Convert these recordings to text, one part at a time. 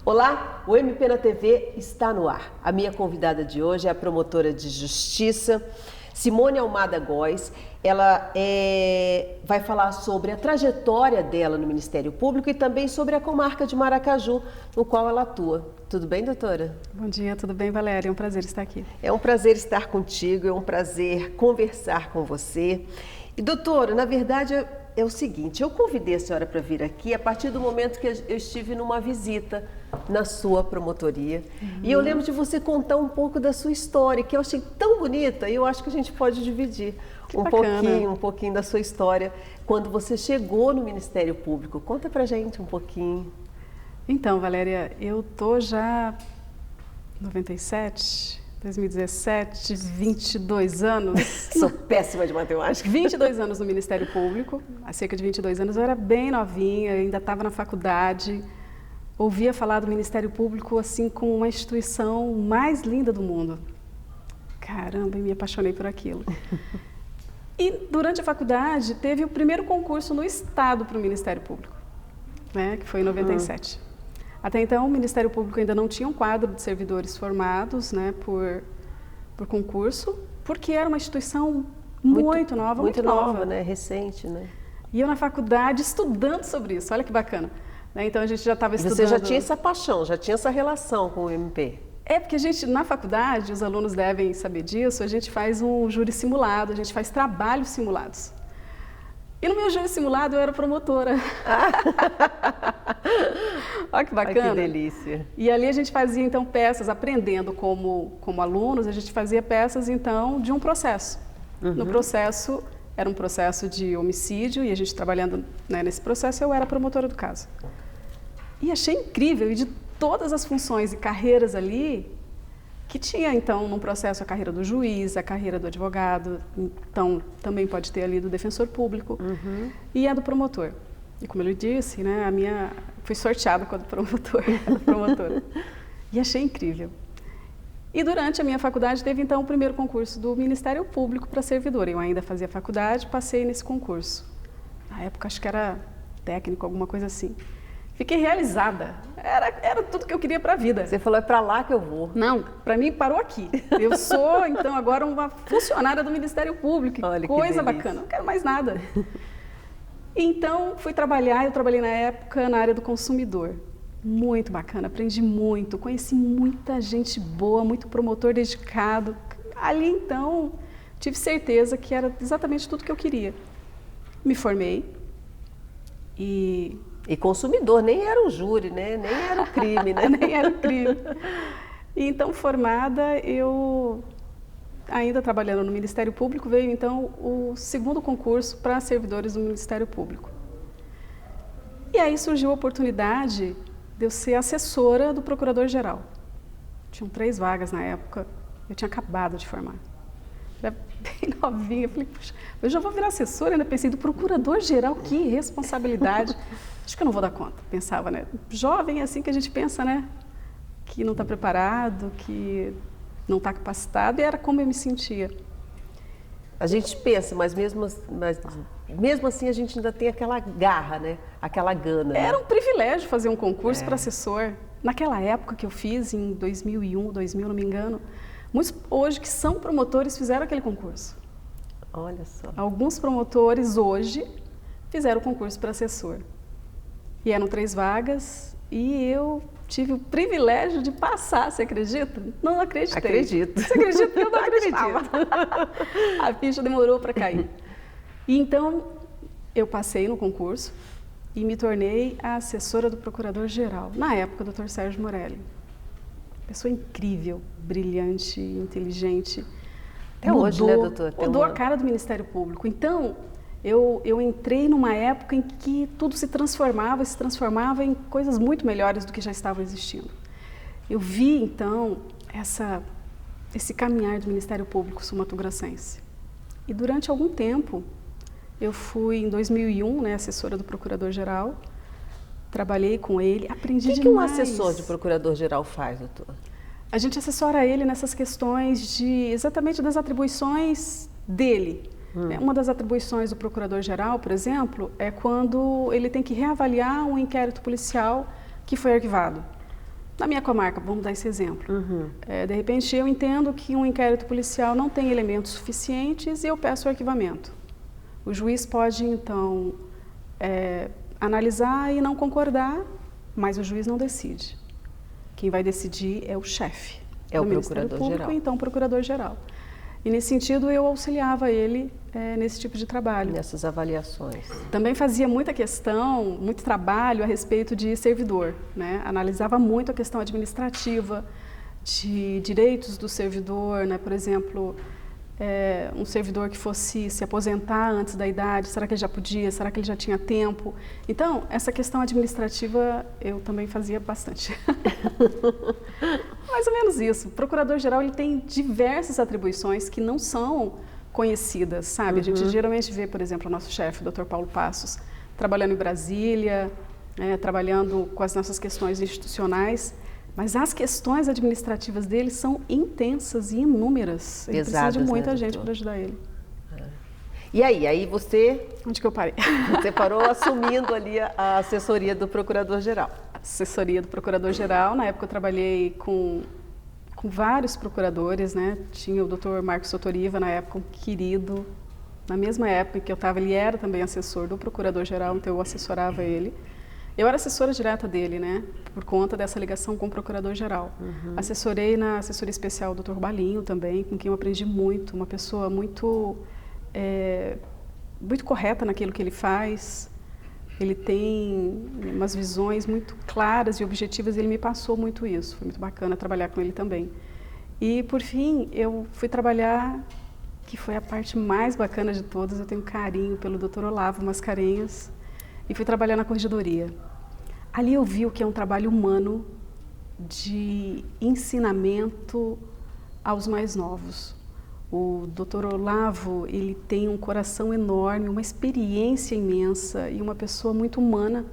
Olá, o MP na TV está no ar. A minha convidada de hoje é a promotora de justiça, Simone Almada Góes. Ela vai falar sobre a trajetória dela no Ministério Público e também sobre a comarca de Maracaju, no qual ela atua. Tudo bem, doutora? Bom dia, tudo bem, Valéria? É um prazer estar aqui. É um prazer estar contigo, é um prazer conversar com você. E, doutora, na verdade é o seguinte, eu convidei a senhora para vir aqui a partir do momento que eu estive numa visita na sua promotoria. E eu lembro de você contar um pouco da sua história, que eu achei tão bonita, e eu acho que a gente pode dividir um pouquinho da sua história, quando você chegou no Ministério Público. Conta pra gente um pouquinho. Então, Valéria, eu tô já 2017, 22 anos. Sou péssima de matemática. 22 anos no Ministério Público, há cerca de 22 anos. Eu era bem novinha, ainda estava na faculdade. Ouvia falar do Ministério Público assim como uma instituição mais linda do mundo. Caramba, e me apaixonei por aquilo. E durante a faculdade teve o primeiro concurso no Estado para o Ministério Público, né, que foi em 97. Até então o Ministério Público ainda não tinha um quadro de servidores formados, né, por concurso, porque era uma instituição muito nova, muito nova, né, recente, né? E eu na faculdade estudando sobre isso, olha que bacana. Então a gente já estava estudando... Você já tinha essa paixão, já tinha essa relação com o MP? É porque a gente, na faculdade, os alunos devem saber disso, a gente faz um júri simulado, a gente faz trabalhos simulados. E no meu júri simulado eu era promotora. Olha que bacana. Ai, que delícia. E ali a gente fazia então peças, aprendendo como alunos, a gente fazia peças então de um processo. No processo, era um processo de homicídio e a gente trabalhando, né, nesse processo, eu era promotora do caso. E achei incrível, e de todas as funções e carreiras ali, que tinha então num processo a carreira do juiz, a carreira do advogado, então também pode ter ali do defensor público, e a do promotor. E como eu lhe disse, né, fui sorteada quando promotora. E achei incrível. E durante a minha faculdade teve então o primeiro concurso do Ministério Público para servidor. Eu ainda fazia faculdade, passei nesse concurso. Na época acho que era técnico, alguma coisa assim. Fiquei realizada. Era tudo que eu queria para a vida. Você falou, é para lá que eu vou. Não, para mim parou aqui. Eu sou, então, agora uma funcionária do Ministério Público. Olha, coisa bacana, não quero mais nada. Então, fui trabalhar, eu trabalhei na época na área do consumidor. Muito bacana, aprendi muito, conheci muita gente boa, muito promotor dedicado. Ali, então, tive certeza que era exatamente tudo que eu queria. Me formei E consumidor, nem era o júri, né? Nem era o crime, né? Nem era o crime. E então, formada, eu, ainda trabalhando no Ministério Público, veio então o segundo concurso para servidores do Ministério Público. E aí surgiu a oportunidade de eu ser assessora do Procurador-Geral. Tinham 3 vagas na época, eu tinha acabado de formar. Era bem novinha, falei, puxa, eu já vou virar assessora, ainda pensei, do Procurador-Geral, que responsabilidade. Acho que eu não vou dar conta, pensava, né? Jovem é assim que a gente pensa, né? Que não está preparado, que não está capacitado, e era como eu me sentia. A gente pensa, mas mesmo assim a gente ainda tem aquela garra, né? Aquela gana. Era um privilégio fazer um concurso para assessor. Naquela época que eu fiz, em 2001, 2000, não me engano, muitos hoje que são promotores fizeram aquele concurso. Olha só. Alguns promotores hoje fizeram o concurso para assessor. E eram 3 vagas e eu tive o privilégio de passar, você acredita? Não acreditei. Acredito. Você acredita que eu não acreditava? A ficha demorou para cair. E então, eu passei no concurso e me tornei a assessora do Procurador-Geral, na época, o Dr. Sérgio Morelli. Pessoa incrível, brilhante, inteligente. Até hoje, né, doutor? Mudou a cara do Ministério Público. Então, eu entrei numa época em que tudo se transformava em coisas muito melhores do que já estavam existindo. Eu vi, então, esse caminhar do Ministério Público sul-mato-grossense. E durante algum tempo, eu fui, em 2001, né, assessora do Procurador-Geral, trabalhei com ele, aprendi demais. O que um assessor de Procurador-Geral faz, doutor? A gente assessora ele nessas questões exatamente das atribuições dele. Uma das atribuições do Procurador-Geral, por exemplo, é quando ele tem que reavaliar um inquérito policial que foi arquivado. Na minha comarca, vamos dar esse exemplo. De repente, eu entendo que um inquérito policial não tem elementos suficientes e eu peço o arquivamento. O juiz pode, então, analisar e não concordar, mas o juiz não decide. Quem vai decidir é o chefe. É o procurador-geral. Então, o procurador-geral. E, nesse sentido, eu auxiliava ele nesse tipo de trabalho. Nessas avaliações. Também fazia muita questão, muito trabalho a respeito de servidor, né? Analisava muito a questão administrativa, de direitos do servidor, né? Por exemplo, um servidor que fosse se aposentar antes da idade, será que ele já podia? Será que ele já tinha tempo? Então, essa questão administrativa eu também fazia bastante. Mais ou menos isso. O procurador-geral ele tem diversas atribuições que não são conhecidas, sabe? A gente geralmente vê, por exemplo, o nosso chefe, o Dr. Paulo Passos, trabalhando em Brasília, trabalhando com as nossas questões institucionais, mas as questões administrativas dele são intensas e inúmeras. Ele precisa de muita gente para ajudar ele. E aí você... Onde que eu parei? Você parou assumindo ali a assessoria do Procurador-Geral. Assessoria do Procurador-Geral. Na época eu trabalhei com vários procuradores, né? Tinha o Dr. Marcos Sotoriva, na época, um querido. Na mesma época que eu estava, ele era também assessor do Procurador-Geral, então eu assessorava ele. Eu era assessora direta dele, né? Por conta dessa ligação com o Procurador-Geral. Assessorei na assessoria especial do Dr. Balinho também, com quem eu aprendi muito. Uma pessoa muito correta naquilo que ele faz. Ele tem umas visões muito claras e objetivas, e ele me passou muito isso. Foi muito bacana trabalhar com ele também. E, por fim, eu fui trabalhar, que foi a parte mais bacana de todas, eu tenho carinho pelo Dr. Olavo Mascarenhas, e fui trabalhar na corregedoria. Ali eu vi o que é um trabalho humano de ensinamento aos mais novos. O Dr. Olavo, ele tem um coração enorme, uma experiência imensa e uma pessoa muito humana.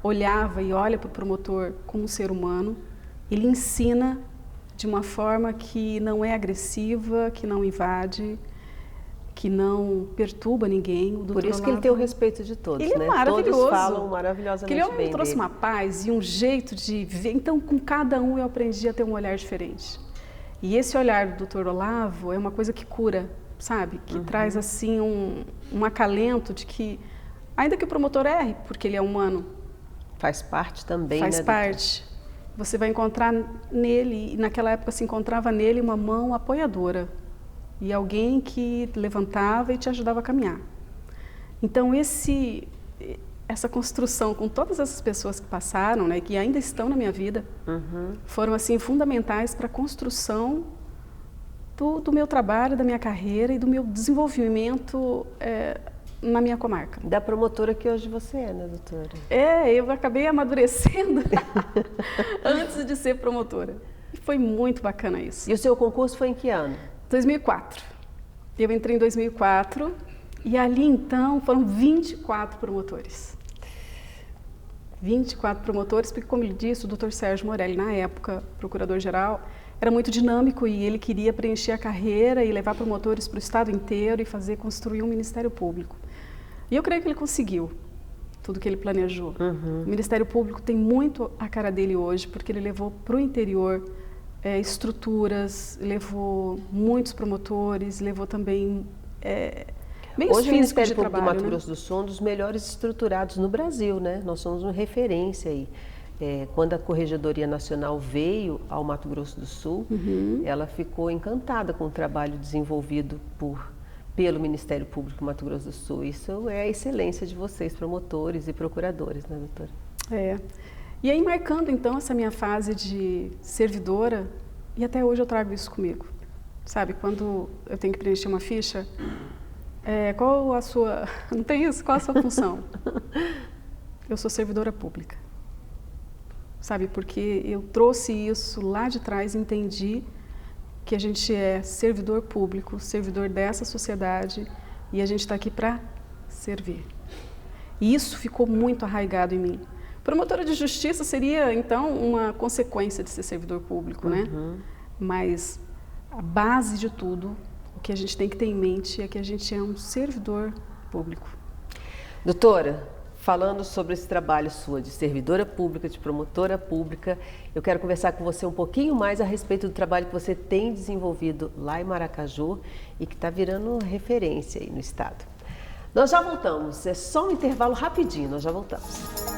Olhava e olha para o promotor como um ser humano. Ele ensina de uma forma que não é agressiva, que não invade, que não perturba ninguém. O Por isso Olavo, que ele tem o respeito de todos, ele né? é maravilhoso. Todos falam maravilhosamente bem Aquele homem trouxe uma paz e um jeito de viver. Então, com cada um eu aprendi a ter um olhar diferente. E esse olhar do Dr. Olavo é uma coisa que cura, sabe? Que traz, assim, um acalento de que, ainda que o promotor erre, porque ele é humano. Faz parte também, faz né? Faz parte. Você vai encontrar nele, e naquela época se encontrava nele uma mão apoiadora. E alguém que levantava e te ajudava a caminhar. Então, essa construção com todas essas pessoas que passaram, né, que ainda estão na minha vida, foram assim fundamentais para a construção do meu trabalho, da minha carreira e do meu desenvolvimento na minha comarca. Da promotora que hoje você é, né, doutora? Eu acabei amadurecendo antes de ser promotora. E foi muito bacana isso. E o seu concurso foi em que ano? 2004. Eu entrei em 2004 e ali então foram 24 promotores. 24 promotores, porque, como ele disse, o Dr. Sérgio Morelli, na época, procurador-geral, era muito dinâmico e ele queria preencher a carreira e levar promotores para o estado inteiro e construir um Ministério Público. E eu creio que ele conseguiu tudo que ele planejou. O Ministério Público tem muito a cara dele hoje, porque ele levou para o interior estruturas, levou muitos promotores, levou também meios hoje o Ministério Público trabalho, do Mato Grosso do Sul é um dos melhores estruturados no Brasil, né? Nós somos uma referência aí. Quando a Corregedoria Nacional veio ao Mato Grosso do Sul, ela ficou encantada com o trabalho desenvolvido pelo Ministério Público do Mato Grosso do Sul. Isso é a excelência de vocês, promotores e procuradores, né, doutora? E aí, marcando então essa minha fase de servidora, e até hoje eu trago isso comigo. Sabe, quando eu tenho que preencher uma ficha, qual a sua... Não tem isso? Qual a sua função? Eu sou servidora pública. Sabe, porque eu trouxe isso lá de trás, entendi que a gente é servidor público, servidor dessa sociedade, e a gente está aqui para servir. E isso ficou muito arraigado em mim. Promotora de justiça seria, então, uma consequência de ser servidor público, né? Mas a base de tudo, o que a gente tem que ter em mente é que a gente é um servidor público. Doutora, falando sobre esse trabalho sua de servidora pública, de promotora pública. Eu quero conversar com você um pouquinho mais a respeito do trabalho que você tem desenvolvido lá em Maracaju e que está virando referência aí no estado. Nós já voltamos, é só um intervalo rapidinho, nós já voltamos.